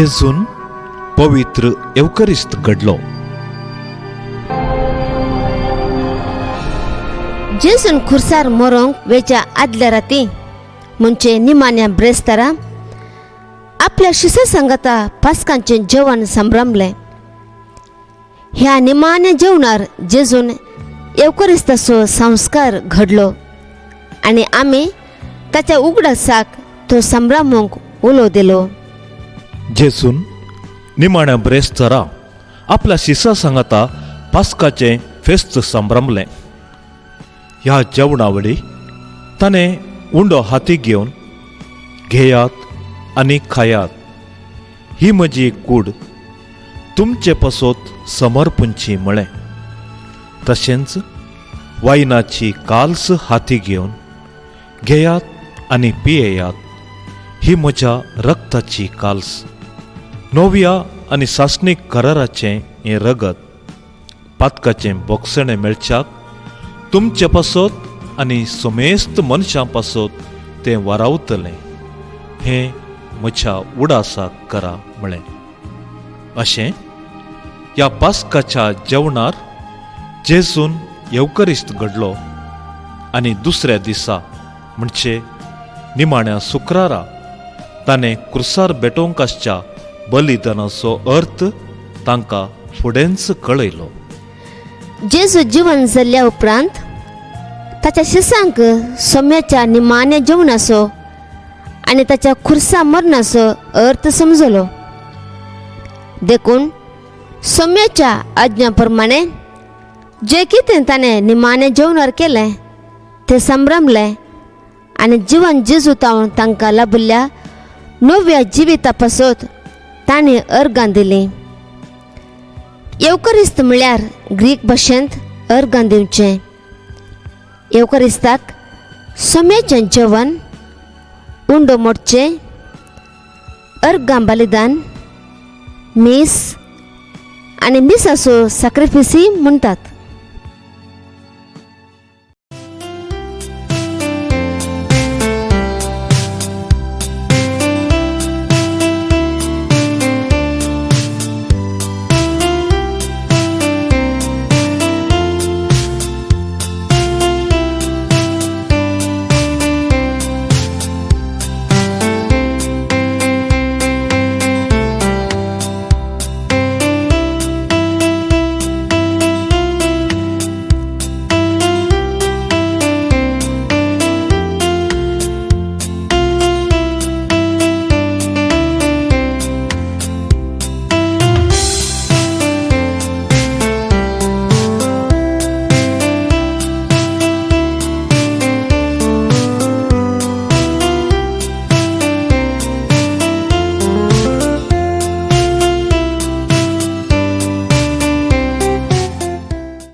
जेजून पवित्र एवकरिस्त घडलो. जेजून खुर्सार मरोंक वेच्या आदल्या राती म्हणजे निमाण्या ब्रेस्तारा आपल्या शिष्या संगता पास्कांचे जेवण संभ्रमले. ह्या निमाण्या जेवणार जेजून एवकरिस्ताचो संस्कार घडलो आणि आम्ही ताच्या उगडासाक तो संभ्रमूंक उलो दिलो. जेजून निमाण्या ब्रेस्तारा आपल्या शिष्या संगता पास्काचे फेस्त संभ्रमले. ह्या जेवणावळी ताणें उंडो हाती घेवन घेयात आनी खायात, ही म्हजी कूड तुमचे पासत समर्पणची म्हळें. तशेंच वायनाची काल्स हाती घेवन घेयात आनी पियेयात, ही म्हज्या रक्ताची काल्स, नव्या आनी सासणीक कराराचें हें रगत. पातकाचें बोगसणें मेळच्याक तुमचे पासत आनी समेस्त मनशां पासत तें वारावतलें, हें म्हज्या उडासाक करा म्हळें. अशें ह्या पास्काच्या जेवणार जेजून एवकरिस्त घडलो आनी दुसऱ्या दिसा म्हणजे निमाण्या शुक्रारा ताणें क्रुसार बेटोवंक आसच्या बलिदानाचो अर्थ तांकां फुडेंच कळयलो. जेजू जिवन जाल्ल्या उपरांत ताच्या शिष्यांक सोम्याच्या निमाण्या जेवणाचो आनी ताच्या खुर्सा मरणाचो अर्थ समजलो. देखून सोम्याच्या आज्ञा प्रमाणे जे कितें ताणें निमाण्या जेवणार केलें तें संभ्रमलें आनी जिवन जेजूतावन तांकां लाभिल्ल्या नव्या जिविता पासत ताणें अर्गां दिलीं. एवकरिस्त म्हळ्यार ग्रीक भाशेंत अर्गां दिवचें. एवकरिस्ताक सोम्याचें जेवण, उंडो मोडचें, अर्गां बलिदान, मीस आनी मिसाचो सॅक्रिफिसी म्हणटात.